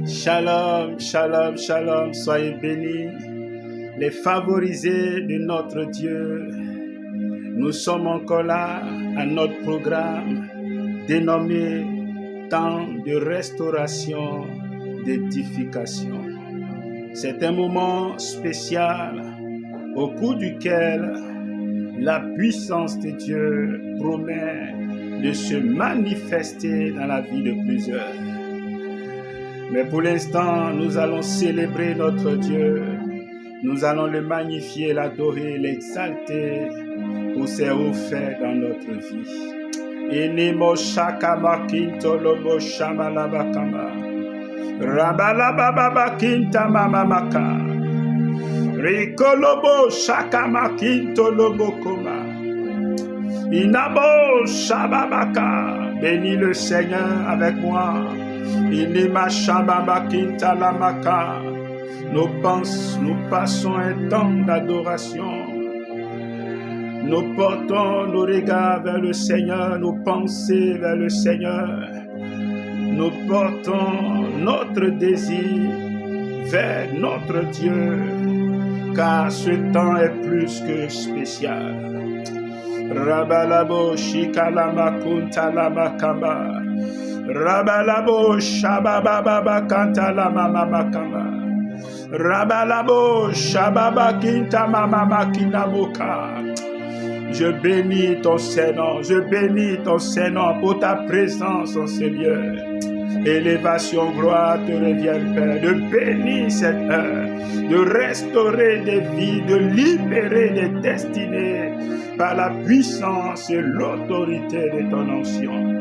Shalom, shalom, shalom, soyez bénis, les favorisés de notre Dieu. Nous sommes encore là à notre programme dénommé Temps de restauration, d'édification. C'est un moment spécial au cours duquel la puissance de Dieu promet de se manifester dans la vie de plusieurs. Mais pour l'instant, nous allons célébrer notre Dieu. Nous allons le magnifier, l'adorer, l'exalter pour ses hauts faits dans notre vie. Inimo shakama kinto lobo shamalabakama. Rabalababa kinta mamamaka. Rikolobo shakama kinto lobo koma. Inabo shababaka. Bénis le Seigneur avec moi. Inima shababa kinta lamaka. Nous passons un temps d'adoration. Nous portons nos regards vers le Seigneur, nos pensées vers le Seigneur. Nous portons notre désir vers notre Dieu, car ce temps est plus que spécial. Rabalabo shikalama kuntalama kamba. Rabalabo shabababa kantalama mamakamba. Rabalabo shababa kintamama makinamoka. Je bénis ton Saint-Nom, je bénis ton Saint-Nom pour ta présence en ce lieu. Élévation, gloire te revienne, Père, de bénir cette heure, de restaurer des vies, de libérer des destinées par la puissance et l'autorité de ton onction.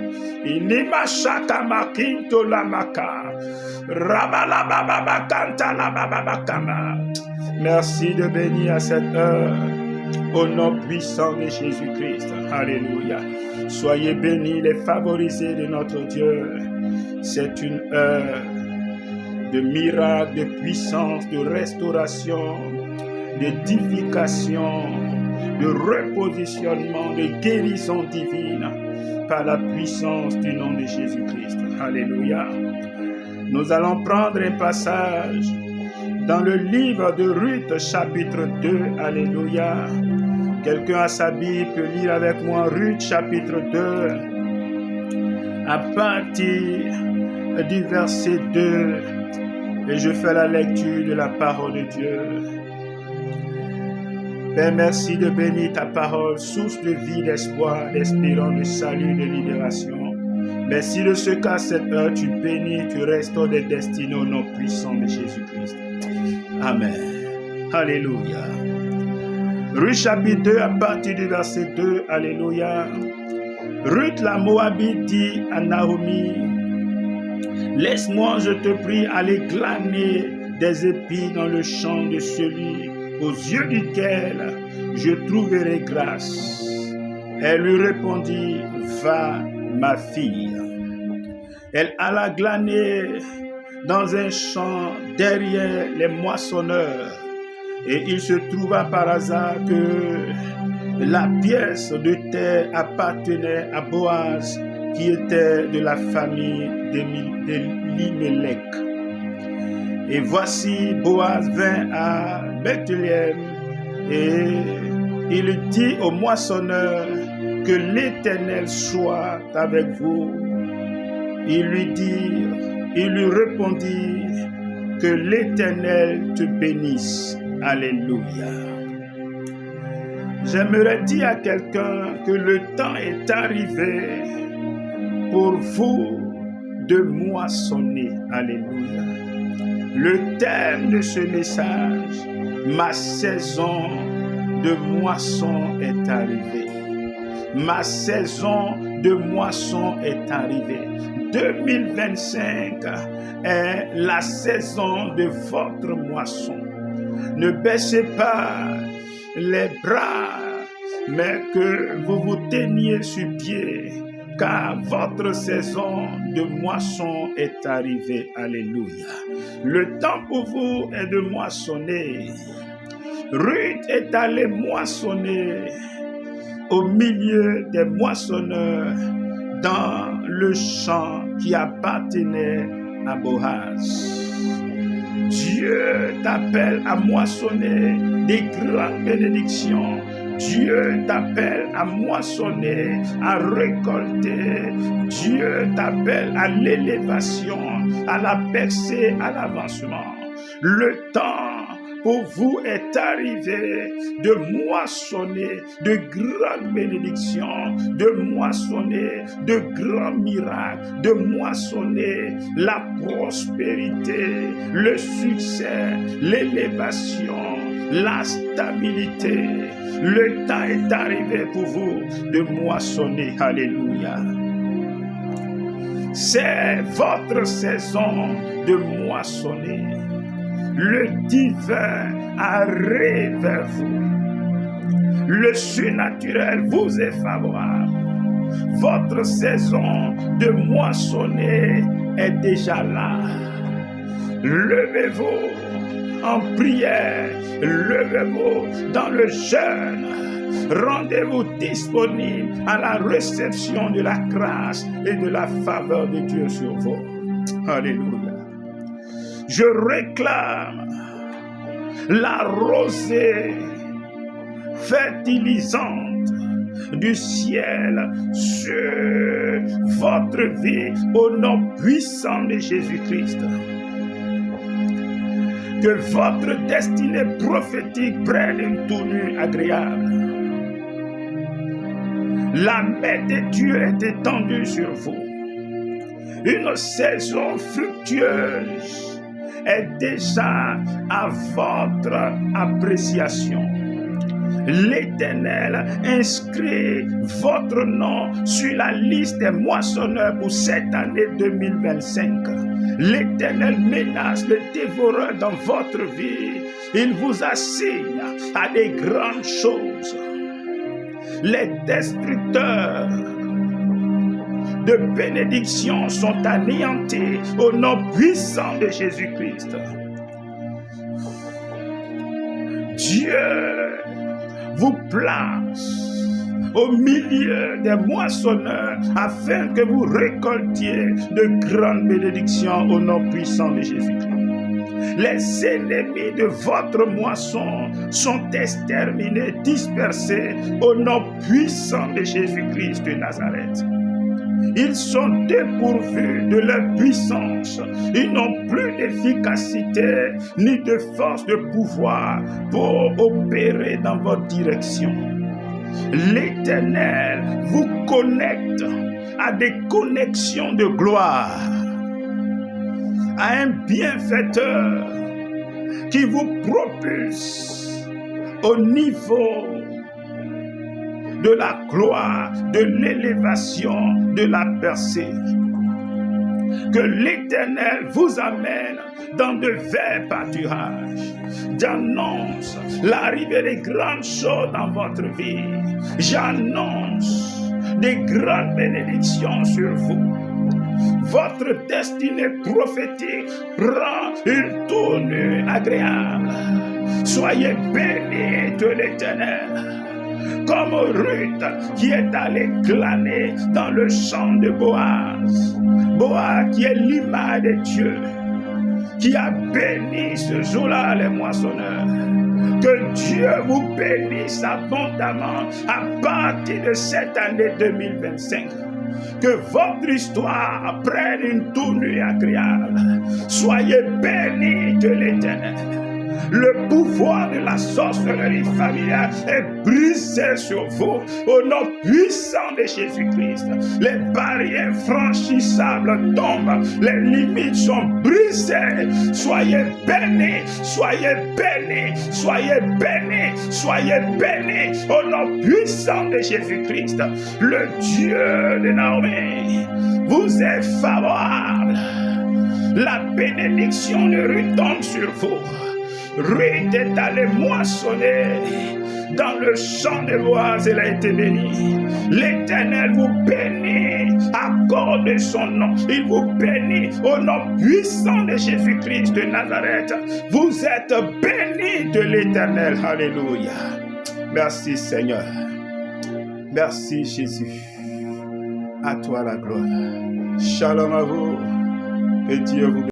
Inima shakama kinto lamaka, rabalababa kanta lababa kama. Merci de bénir à cette heure. Au nom puissant de Jésus-Christ. Alléluia. Soyez bénis les favorisés de notre Dieu. C'est une heure de miracle, de puissance, de restauration, d'édification, de repositionnement, de guérison divine par la puissance du nom de Jésus-Christ. Alléluia. Nous allons prendre un passage dans le livre de Ruth, chapitre 2, Alléluia. Quelqu'un a sa Bible peut lire avec moi Ruth, chapitre 2, à partir du verset 2, et je fais la lecture de la parole de Dieu. Père, merci de bénir ta parole, source de vie, d'espoir, d'espérance, de salut, de libération. Merci de ce qu'à cette heure tu bénis, tu restaures des destinées au nom puissant de Jésus-Christ. Amen. Alléluia. Ruth chapitre 2 à partir du verset 2. Alléluia. Ruth la Moabite dit à Naomi, laisse-moi, je te prie, aller glaner des épis dans le champ de celui aux yeux duquel je trouverai grâce. Elle lui répondit, va, ma fille. Elle alla glaner dans un champ derrière les moissonneurs. Et il se trouva par hasard que la pièce de terre appartenait à Boaz, qui était de la famille d'Elimelech. Et voici, Boaz vint à Bethléem et il dit au moissonneur, que l'Éternel soit avec vous. Il lui répondit, que l'Éternel te bénisse. Alléluia. J'aimerais dire à quelqu'un que le temps est arrivé pour vous de moissonner. Alléluia. Le thème de ce message, ma saison de moisson est arrivée. Ma saison de moisson est arrivée. 2025 est la saison de votre moisson. Ne baissez pas les bras, mais que vous vous teniez sur pied, car votre saison de moisson est arrivée. Alléluia. Le temps pour vous est de moissonner. Ruth est allée moissonner au milieu des moissonneurs dans le champ qui appartenait à Boaz. Dieu t'appelle à moissonner des grandes bénédictions. Dieu t'appelle à moissonner, à récolter. Dieu t'appelle à l'élévation, à la percée, à l'avancement. Le temps pour vous est arrivé de moissonner de grandes bénédictions, de moissonner de grands miracles, de moissonner la prospérité, le succès, l'élévation, la stabilité. Le temps est arrivé pour vous de moissonner. Alléluia. C'est votre saison de moissonner. Le divin arrive vers vous. Le surnaturel vous est favorable. Votre saison de moissonner est déjà là. Levez-vous en prière. Levez-vous dans le jeûne. Rendez-vous disponible à la réception de la grâce et de la faveur de Dieu sur vous. Alléluia. Je réclame la rosée fertilisante du ciel sur votre vie au nom puissant de Jésus-Christ. Que votre destinée prophétique prenne une tournure agréable. La main de Dieu est étendue sur vous. Une saison fructueuse est déjà à votre appréciation. L'Éternel inscrit votre nom sur la liste des moissonneurs pour cette année 2025. L'Éternel menace le dévoreur dans votre vie. Il vous assigne à des grandes choses. Les destructeurs de bénédictions sont anéantis au nom puissant de Jésus-Christ. Dieu vous place au milieu des moissonneurs afin que vous récoltiez de grandes bénédictions au nom puissant de Jésus-Christ. Les ennemis de votre moisson sont exterminés, dispersés au nom puissant de Jésus-Christ de Nazareth. Ils sont dépourvus de leur puissance. Ils n'ont plus d'efficacité ni de force de pouvoir pour opérer dans votre direction. L'Éternel vous connecte à des connexions de gloire, à un bienfaiteur qui vous propulse au niveau de la gloire, de l'élévation, de la percée. Que l'Éternel vous amène dans de verts pâturages. J'annonce l'arrivée des grandes choses dans votre vie. J'annonce des grandes bénédictions sur vous. Votre destinée prophétique prend une tournure agréable. Soyez bénis de l'Éternel. Comme Ruth qui est allée glaner dans le champ de Boaz. Boaz qui est l'image de Dieu, qui a béni ce jour-là les moissonneurs. Que Dieu vous bénisse abondamment à partir de cette année 2025. Que votre histoire prenne une tournure agréable. Soyez bénis de l'Éternel. Le pouvoir de la sorcellerie familiale est brisé sur vous au nom puissant de Jésus-Christ. Les barrières franchissables tombent, les limites sont brisées. Soyez bénis, soyez bénis, soyez bénis, soyez bénis au nom puissant de Jésus-Christ. Le Dieu de Naomi vous est favorable. La bénédiction de Ruth tombe sur vous. Ruth est allée moissonner dans le champ de Boaz, elle a été bénie. L'Éternel vous bénit à cause de son nom. Il vous bénit au nom puissant de Jésus-Christ de Nazareth. Vous êtes bénis de l'Éternel. Alléluia. Merci Seigneur. Merci Jésus. À toi la gloire. Shalom à vous. Que Dieu vous bénisse.